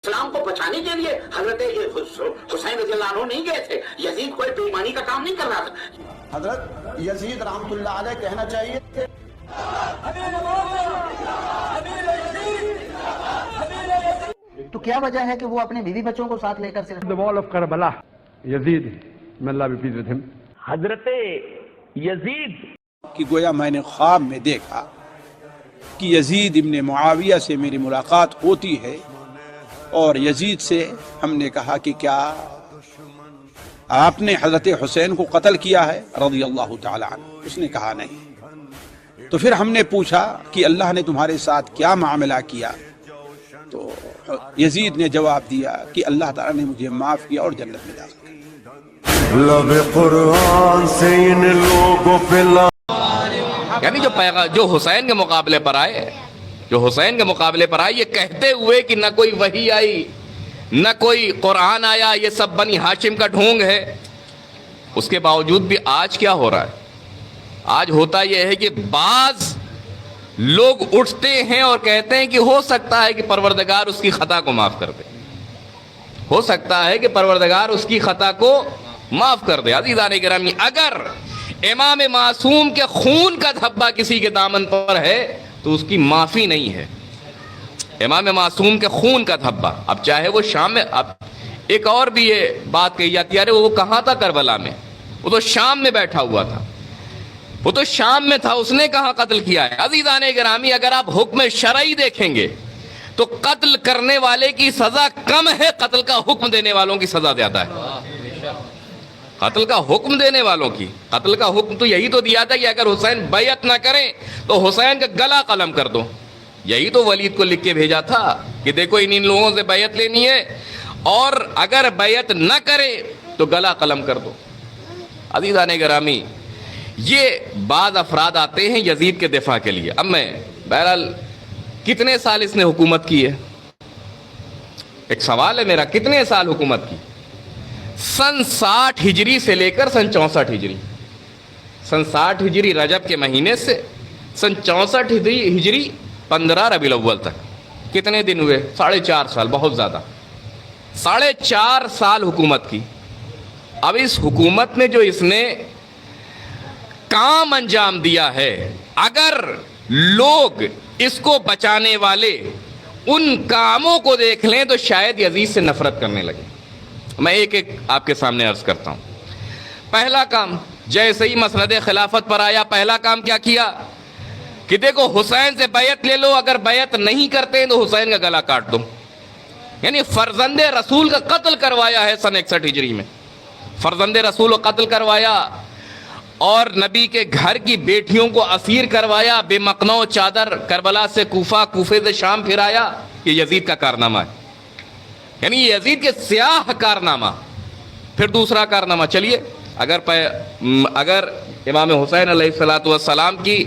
اسلام کو بچانے کے لیے حضرت حسین رضی اللہ عنہ نہیں گئے تھے. یزید کوئی بےایمانی کا کام نہیں کر رہا تھا. حضرت یزید رحمۃ اللہ علیہ کہنا چاہیے تھے تو کیا وجہ ہے کہ وہ اپنے بیوی بچوں کو ساتھ لے کر صرف The wall of Karbala, Yazid, may Allah be pleased with him. حضرت یزید کہ گویا میں نے خواب میں دیکھا کہ یزید ابن معاویہ سے میری ملاقات ہوتی ہے اور یزید سے ہم نے کہا کہ کیا آپ نے حضرت حسین کو قتل کیا ہے رضی اللہ تعالی عنہ؟ اس نے کہا نہیں. تو پھر ہم نے پوچھا کہ اللہ نے تمہارے ساتھ کیا معاملہ کیا؟ تو یزید نے جواب دیا کہ اللہ تعالیٰ نے مجھے معاف کیا اور جنت میں داخل کیا. لب قرآن سے ان لوگوں پہ یعنی جو حسین کے مقابلے پر آئے یہ کہتے ہوئے کہ نہ کوئی وحی آئی نہ کوئی قرآن آیا، یہ سب بنی ہاشم کا ڈھونگ ہے، اس کے باوجود بھی آج کیا ہو رہا ہے؟ آج ہوتا یہ ہے کہ بعض لوگ اٹھتے ہیں اور کہتے ہیں کہ ہو سکتا ہے کہ پروردگار اس کی خطا کو معاف کر دے، ہو سکتا ہے کہ پروردگار اس کی خطا کو معاف کر دے. عزیزان گرامی، اگر امام معصوم کے خون کا دھبا کسی کے دامن پر ہے تو اس کی معافی نہیں ہے. امام معصوم کے خون کا دھبا، اب چاہے وہ شام میں، اب ایک اور بھی یہ بات کہی جاتی ہے، ارے وہ کہاں تھا کربلا میں؟ وہ تو شام میں بیٹھا ہوا تھا، وہ تو شام میں تھا، اس نے کہاں قتل کیا ہے؟ عزیزان گرامی، اگر آپ حکم شرعی دیکھیں گے تو قتل کرنے والے کی سزا کم ہے، قتل کا حکم دینے والوں کی سزا زیادہ ہے. قتل کا حکم دینے والوں کی، قتل کا حکم تو یہی تو دیا تھا کہ اگر حسین بیعت نہ کریں تو حسین کا گلا قلم کر دو. یہی تو ولید کو لکھ کے بھیجا تھا کہ دیکھو ان لوگوں سے بیعت لینی ہے اور اگر بیعت نہ کرے تو گلا قلم کر دو. عزیزان گرامی، یہ بعض افراد آتے ہیں یزید کے دفاع کے لیے. اب میں بہرحال کتنے سال اس نے حکومت کی ہے؟ ایک سوال ہے میرا، کتنے سال حکومت کی؟ سن 60 ہجری سے لے کر سن 64 ہجری، سن 60 ہجری رجب کے مہینے سے سن 64 ہجری 15 ربیع الاول تک کتنے دن ہوئے؟ 4.5 سال، بہت زیادہ. 4.5 سال حکومت کی. اب اس حکومت میں جو اس نے کام انجام دیا ہے، اگر لوگ اس کو بچانے والے ان کاموں کو دیکھ لیں تو شاید یزید سے نفرت کرنے لگے. میں ایک ایک آپ کے سامنے عرض کرتا ہوں. پہلا کام، جیسے ہی مسند خلافت پر آیا، پہلا کام کیا کیا کہ دیکھو حسین سے بیعت لے لو، اگر بیعت نہیں کرتے تو حسین کا گلا کاٹ دو. یعنی فرزند رسول کا قتل کروایا ہے سن 61 ہجری میں، فرزند رسول کو قتل کروایا اور نبی کے گھر کی بیٹیوں کو اسیر کروایا، بے مقنع چادر کربلا سے کوفہ، کوفے سے شام پھرایا. یہ یزید کا کارنامہ ہے، یعنی یہ یزید کے سیاہ کارنامہ. پھر دوسرا کارنامہ، چلیے اگر امام حسین علیہ السلام کی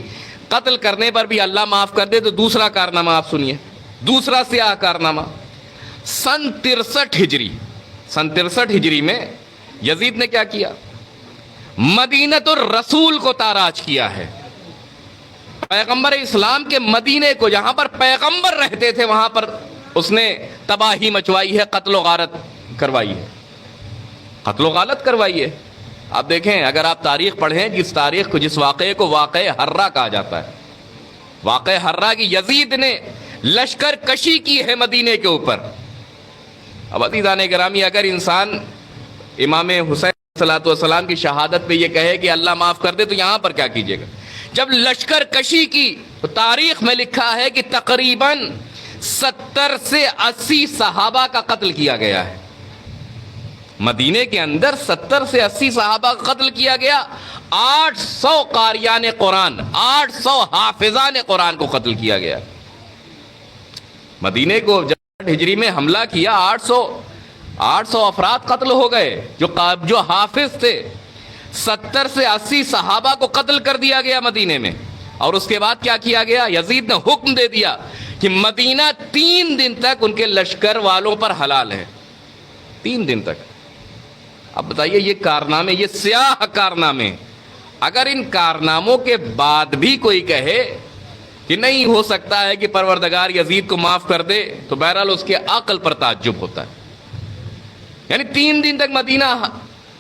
قتل کرنے پر بھی اللہ معاف کر دے تو دوسرا کارنامہ آپ سنیے، دوسرا سیاہ کارنامہ. سن 63 ہجری میں یزید نے کیا کیا؟ مدینۃ الرسول کو تاراج کیا ہے. پیغمبر اسلام کے مدینے کو، جہاں پر پیغمبر رہتے تھے، وہاں پر اس نے تباہی مچوائی ہے، قتل و غارت کروائی ہے، قتل و غارت کروائی ہے. آپ دیکھیں، اگر آپ تاریخ پڑھیں، جس واقعے کو واقعہ حرہ کہا جاتا ہے، واقعہ حرہ کی یزید نے لشکر کشی کی ہے مدینے کے اوپر. اب عزیزان گرامی، اگر انسان امام حسین صلی اللہ علیہ وسلم کی شہادت پہ یہ کہے کہ اللہ معاف کر دے تو یہاں پر کیا کیجیے گا؟ جب لشکر کشی کی تو تاریخ میں لکھا ہے کہ تقریباً 70 سے 80 صحابہ کا قتل کیا گیا ہے. مدینے کے اندر 70 سے 80 صحابہ کا قتل کیا گیا. 800 قاریان قرآن، 800 حافظان قرآن کو قتل کیا گیا. مدینے کو جب ہجری میں حملہ کیا، 800 افراد قتل ہو گئے جو حافظ تھے. 70 سے 80 صحابہ کو قتل کر دیا گیا مدینے میں. اور اس کے بعد کیا کیا گیا؟ یزید نے حکم دے دیا کہ مدینہ 3 دن تک ان کے لشکر والوں پر حلال ہے. 3 دن تک. اب بتائیے، یہ کارنامے، یہ سیاہ کارنامے، اگر ان کارناموں کے بعد بھی کوئی کہے کہ نہیں ہو سکتا ہے کہ پروردگار یزید کو معاف کر دے، تو بہرحال اس کے عقل پر تعجب ہوتا ہے. یعنی 3 دن تک مدینہ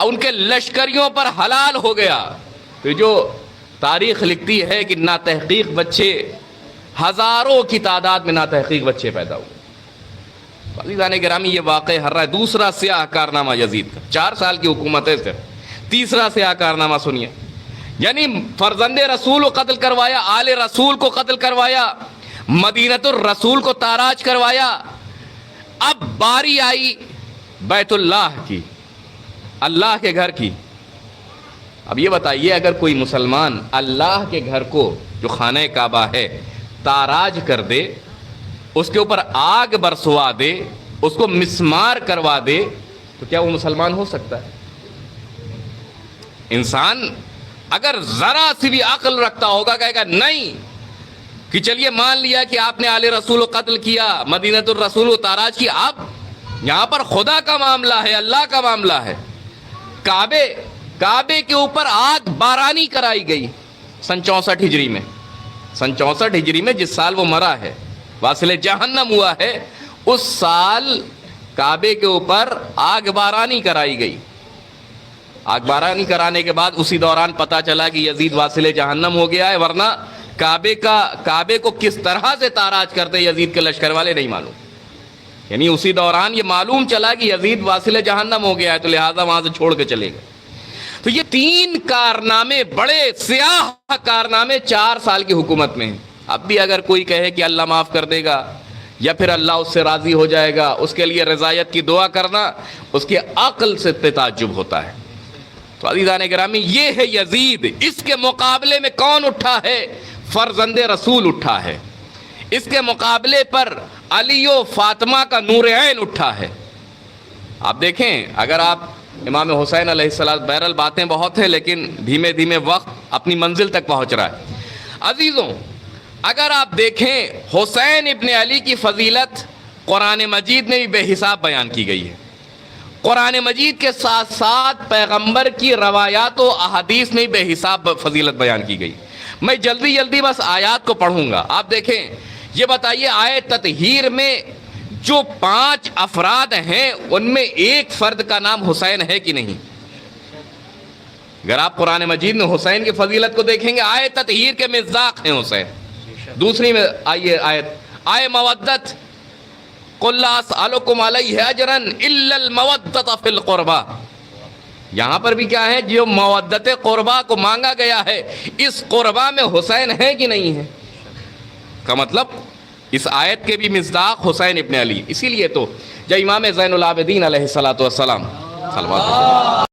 ان کے لشکریوں پر حلال ہو گیا. پھر جو تاریخ لکھتی ہے کہ ناتحقیق بچے، ہزاروں کی تعداد میں ناتحقیق بچے پیدا ہوئے. عزیزان گرامی یہ واقع ہر رہا ہے. دوسرا سیاہ کارنامہ یزید کا، 4 سال کی حکومت ہے صرف. تیسرا سیاہ کارنامہ سنیے. یعنی فرزند رسول کو قتل کروایا، آل رسول کو قتل کروایا، مدینۃ الرسول کو تاراج کروایا. اب باری آئی بیت اللہ کی، اللہ کے گھر کی. اب یہ بتائیے اگر کوئی مسلمان اللہ کے گھر کو جو خانہ کعبہ ہے تاراج کر دے، اس کے اوپر آگ برسوا دے، اس کو مسمار کروا دے، تو کیا وہ مسلمان ہو سکتا ہے؟ انسان اگر ذرا سی بھی عقل رکھتا ہوگا کہے گا نہیں کہ چلیے مان لیا کہ آپ نے آل رسول کو قتل کیا، مدینۃ الرسول کو تاراج کیا. اب یہاں پر خدا کا معاملہ ہے، اللہ کا معاملہ ہے. کعبے کے اوپر آگ بارانی کرائی گئی سن 64 ہجری میں. سن 64 ہجری میں جس سال وہ مرا ہے، واصل جہنم ہوا ہے، اس سال کعبے کے اوپر آگ بارانی کرائی گئی. آگ بارانی کرانے کے بعد اسی دوران پتا چلا کہ یزید واصل جہنم ہو گیا ہے، ورنہ کعبے کو کس طرح سے تاراج کرتے یزید کے لشکر والے نہیں معلوم. یعنی اسی دوران یہ معلوم چلا کہ یزید واصل جہنم ہو گیا ہے، تو لہٰذا وہاں سے چھوڑ کے چلے گئے. تو یہ 3 کارنامے، بڑے سیاہ کارنامے 4 سال کی حکومت میں ہیں. اب بھی اگر کوئی کہے کہ اللہ معاف کر دے گا یا پھر اللہ اس سے راضی ہو جائے گا، اس کے لیے رضایت کی دعا کرنا اس کے عقل سے تعجب ہوتا ہے. تو عزیزان گرامی یہ ہے یزید. اس کے مقابلے میں کون اٹھا ہے؟ فرزند رسول اٹھا ہے. اس کے مقابلے پر علی و فاطمہ کا نور عین اٹھا ہے. آپ دیکھیں اگر آپ امام حسین علیہ السلام، بہرحال باتیں بہت ہیں لیکن دھیمے دھیمے وقت اپنی منزل تک پہنچ رہا ہے. عزیزوں اگر آپ دیکھیں حسین ابن علی کی فضیلت قرآن مجید میں بھی بے حساب بیان کی گئی ہے. قرآن مجید کے ساتھ ساتھ پیغمبر کی روایات و احادیث میں بے حساب فضیلت بیان کی گئی. میں جلدی بس آیات کو پڑھوں گا. آپ دیکھیں یہ بتائیے آیت تطہیر میں جو 5 افراد ہیں ان میں ایک فرد کا نام حسین ہے کہ نہیں؟ اگر آپ قرآن مجید میں حسین کی فضیلت کو دیکھیں گے، آیت تطہیر کے مصداق ہیں حسین. دوسری میں آئیے آیت مودت، قل لا اسألکم علیہ اجرا الا المودۃ فی القربى. یہاں پر بھی کیا ہے؟ جو مودت قربا کو مانگا گیا ہے، اس قربا میں حسین ہے کہ نہیں ہے؟ کا مطلب اس آیت کے بھی مصداق حسین ابن علی. اسی لیے تو جب امام زین العابدین علیہ الصلوۃ والسلام صلوات